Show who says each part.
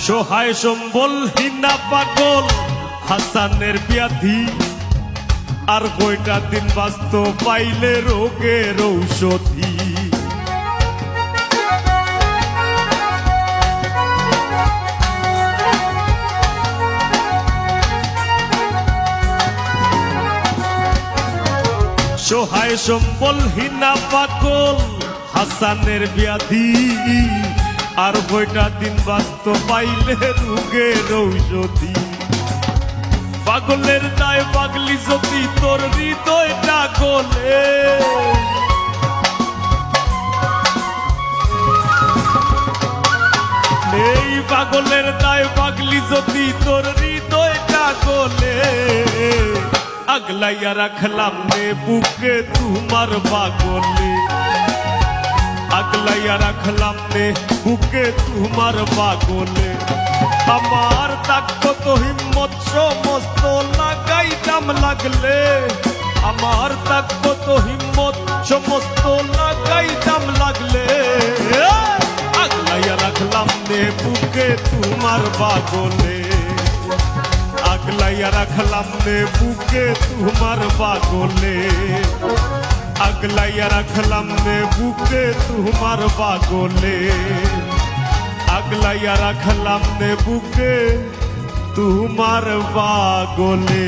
Speaker 1: সহায় সম্বলহীনা পাগল হাসানের ব্যাধি আর কয়টা দিন বাঁচত পাইলে রোগের ঔষধি। সহায় সম্বলহীনা পাগল হাসানের ব্যাধি আর কয়টা দিন বাঁচত পাইলে রোগের ঔষধি। পাগলের দায় পাগলি যদি তোর হৃদয়টা গলে, এই পাগলের দায় পাগলি যদি তোর হৃদয়টা গলে, আগলাইয়া রাখলাম নে বুকে তোমার পাগলে, আগলাইয়া রাখলাম নে বুকে তোমার পাগলে। আমার তাকো তো হিম্মত সমস্ত লাগাইতাম লাগলে, আমার তাকো তো হিম্মত সমস্ত লাগাইতাম লাগলে, আগলাইয়া রাখলাম নে বুকে তোমার পাগলে, আগলাইয়া রাখলাম নে বুকে তোমার পাগলে, আগলাইয়া রাখলাম নে বুকে তোমার পাগলে, আগলাইয়া রাখলাম নে বুকে তোমার পাগলে।